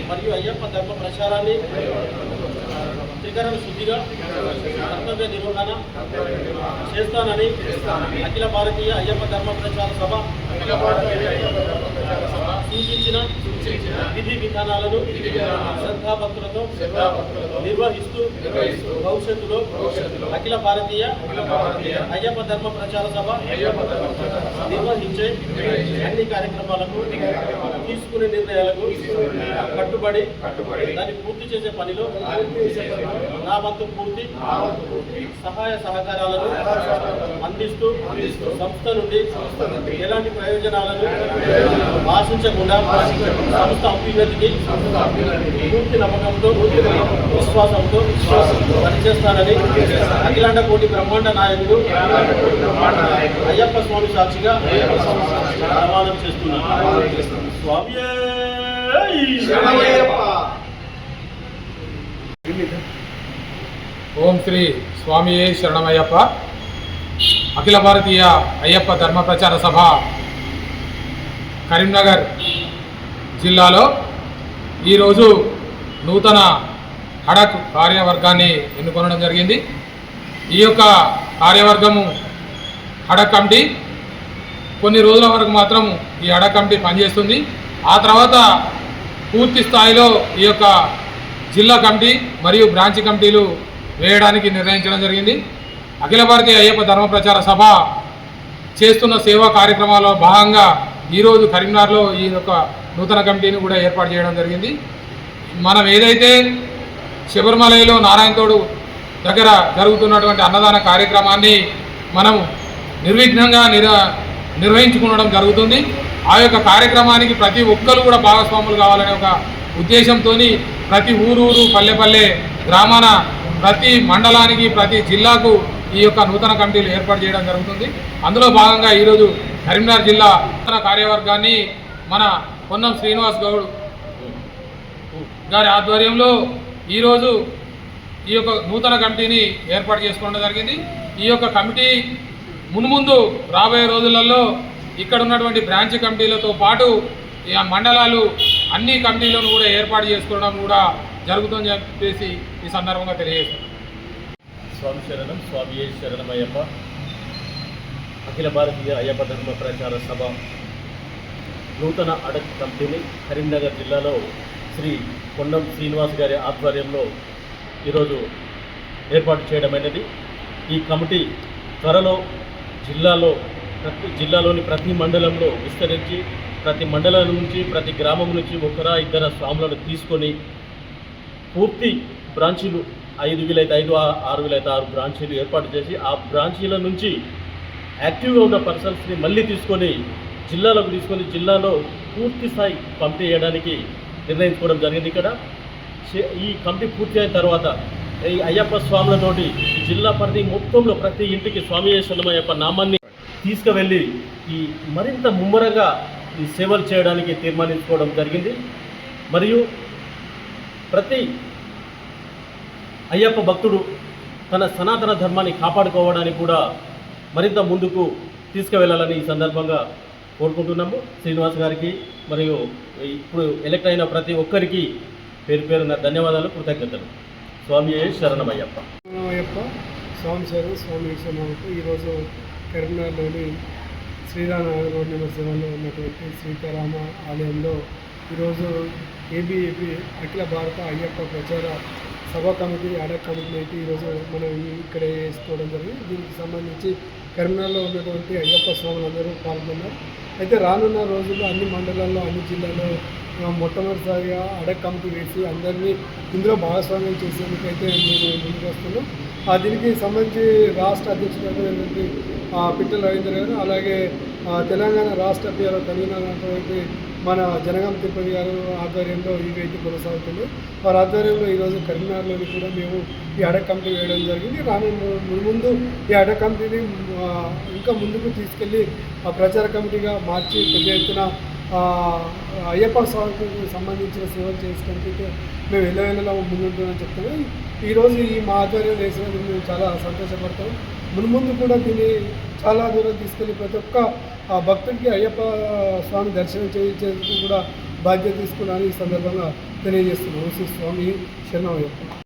మరియు అయ్యప్ప ధర్మ ప్రచారాన్ని త్రికరణ శుద్ధిగా కర్తవ్య నిర్వహణ చేస్తానని అఖిల భారతీయ అయ్యప్ప ధర్మ ప్రచార సభ సూచించిన విధి విధానాలను శ్రద్ధాభక్తులతో నిర్వహిస్తూ భవిష్యత్తులో అఖిల భారతీయ అయ్యప్ప ధర్మ ప్రచార సభ నిర్వహించే అన్ని కార్యక్రమాలకు తీసుకునే నిర్ణయాలకు కట్టుబడి దాన్ని పూర్తి చేసే పనిలో నా వంతు పూర్తి సహాయ సహకారాలను అందిస్తూ సంస్థ నుండి ఎలాంటి ప్రయోజనాలను ఆశించకుండా సంస్థ అభ్యున్నతికి పూర్తి నమ్మకంతో విశ్వాసంతో పనిచేస్తానని అఖిలాండ కోటి బ్రహ్మాండ నాయకుడు అయ్యప్ప స్వామి సాక్షిగా ప్రమాణం చేస్తున్నాను. స్వామి ఓం శ్రీ స్వామియే శరణమయ్యప్ప. అఖిల భారతీయ అయ్యప్ప ధర్మ ప్రచార సభ కరీంనగర్ జిల్లాలో ఈరోజు నూతన హడక్ కార్యవర్గాన్ని ఎన్నుకొనడం జరిగింది. ఈ యొక్క కార్యవర్గము హడక్ కమిటీ కొన్ని రోజుల వరకు మాత్రం ఈ హడక్ కమిటీ పనిచేస్తుంది. ఆ తర్వాత పూర్తి స్థాయిలో ఈ యొక్క జిల్లా కమిటీ మరియు బ్రాంచ్ కమిటీలు వేయడానికి నిర్ణయించడం జరిగింది. అఖిల భారతీయ అయ్యప్ప ధర్మ ప్రచార సభ చేస్తున్న సేవా కార్యక్రమాల్లో భాగంగా ఈరోజు కరీంనగర్లో ఈ యొక్క నూతన కమిటీని కూడా ఏర్పాటు చేయడం జరిగింది. మనం ఏదైతే శబరిమలలో నారాయణతోడు దగ్గర జరుగుతున్నటువంటి అన్నదాన కార్యక్రమాన్ని మనం నిర్విఘ్నంగా నిర్వహించుకోవడం జరుగుతుంది. ఆ యొక్క కార్యక్రమానికి ప్రతి ఒక్కరు కూడా భాగస్వాములు కావాలనే ఒక ఉద్దేశంతో ప్రతి ఊరు పల్లె గ్రామాన ప్రతి మండలానికి ప్రతి జిల్లాకు ఈ యొక్క నూతన కమిటీలు ఏర్పాటు చేయడం జరుగుతుంది. అందులో భాగంగా ఈరోజు కరీంనగర్ జిల్లా నూతన కార్యవర్గాన్ని మన పొన్నం శ్రీనివాస్ గౌడ్ గారి ఆధ్వర్యంలో ఈరోజు ఈ యొక్క నూతన కమిటీని ఏర్పాటు చేసుకోవడం జరిగింది. ఈ యొక్క కమిటీ మున్ముందు రాబోయే రోజులలో ఇక్కడ ఉన్నటువంటి బ్రాంచ్ కమిటీలతో పాటు ఈ మండలాలు అన్ని కమిటీలను కూడా ఏర్పాటు చేసుకోవడం కూడా జరుగుతుందని చెప్పేసి ఈ సందర్భంగా తెలియజేస్తున్నాం. స్వామి శరణం. స్వామియే శరణమయ్యప్ప. అఖిల భారతీయ అయ్యప్ప ధర్మ ప్రచార సభ నూతన అడక్ కమిటీని కరీంనగర్ జిల్లాలో శ్రీ పొన్నం శ్రీనివాస్ గారి ఆధ్వర్యంలో ఈరోజు ఏర్పాటు చేయడమైనది. ఈ కమిటీ త్వరలో జిల్లాలోని ప్రతి మండలంలో విస్తరించి ప్రతి మండలం నుంచి ప్రతి గ్రామం నుంచి ఒకరా ఇద్దరు స్వాములను తీసుకొని పూర్తి బ్రాంచీలు 5 వీలైతే 5, 6 వీలైతే 6 బ్రాంచీలు ఏర్పాటు చేసి ఆ బ్రాంచీల నుంచి యాక్టివ్గా ఉన్న పర్సన్స్ని మళ్ళీ తీసుకొని జిల్లాలోకి తీసుకొని జిల్లాలో పూర్తి స్థాయి పంపిణీ చేయడానికి నిర్ణయించుకోవడం జరిగింది. ఇక్కడ ఈ కమిటీ పూర్తి అయిన తర్వాత ఈ అయ్యప్ప స్వాములతోటి జిల్లా పరిధి మొత్తంలో ప్రతి ఇంటికి స్వామి శరణమయ్యప్ప నామాన్ని తీసుకువెళ్ళి ఈ మరింత ముమ్మరంగా ఈ సేవలు చేయడానికి తీర్మానించుకోవడం జరిగింది. మరియు ప్రతి అయ్యప్ప భక్తుడు తన సనాతన ధర్మాన్ని కాపాడుకోవడానికి కూడా మరింత ముందుకు తీసుకువెళ్ళాలని ఈ సందర్భంగా కోరుకుంటున్నాము. శ్రీనివాస్ గారికి మరియు ఇప్పుడు ఎలక్ట్ అయిన ప్రతి ఒక్కరికి పేరున ధన్యవాదాలు, కృతజ్ఞతలు. స్వామి శరణమయ్యప్ప. స్వామి శరణం. స్వామి శరణకు ఈరోజు కరీంనగర్లోని శ్రీరామనగర్ రోడ్ నెంబర్ 7లో ఉన్నటువంటి సీతారామ ఆలయంలో ఈరోజు ఏబీఏపీ అఖిల భారత అయ్యప్ప ప్రచార సభా కమిటీ అడక్ కమిటీ అయితే ఈరోజు మనం ఇక్కడ వేసుకోవడం జరిగింది. దీనికి సంబంధించి కరీంనగర్లో ఉన్నటువంటి అయ్యప్ప స్వాములందరూ పాల్గొన్నారు. అయితే రానున్న రోజుల్లో అన్ని మండలాల్లో అన్ని జిల్లాల్లో మొట్టమొదటిసారిగా అడక్ కమిటీ వేసి అందరినీ ఇందులో భాగస్వామ్యం చేసేందుకైతే మేము ముందుకు వస్తున్నాం. దీనికి సంబంధించి రాష్ట్ర అధ్యక్షుడు పిట్టల రవీంద్ర గారు, అలాగే తెలంగాణ రాష్ట్ర పిఆర్ఓ కన్వీనర్ అయినటువంటి మన జనగాం తిరుపతి గారు ఆధ్వర్యంలో ఇవైతే కొనసాగుతుంది. వారి ఆధ్వర్యంలో ఈరోజు కరీంనగర్లోని కూడా మేము ఈ అడక్ కమిటీ వేయడం జరిగింది. ముందు ఈ అడక్ కమిటీని ఇంకా ముందుకు తీసుకెళ్ళి ప్రచార కమిటీగా మార్చి పెద్ద ఎత్తున అయ్యప్ప స్వామికి సంబంధించిన సేవలు చేసుకోవడానికి మేము వెళ్ళవేళలా ముందుంటామని చెప్తున్నాం. ఈరోజు ఈ మా ఆధ్వర్యం వేసినందుకు మేము చాలా సంతోషపడతాం. ముందు కూడా దీన్ని చాలా దూరం తీసుకెళ్ళి ప్రతి ఒక్క భక్తుడికి అయ్యప్ప స్వామి దర్శనం చేయించేందుకు కూడా బాధ్యత తీసుకున్నాను ఈ సందర్భంగా తెలియజేస్తున్నాను. శ్రీ స్వామి శరణమయ్యప్ప.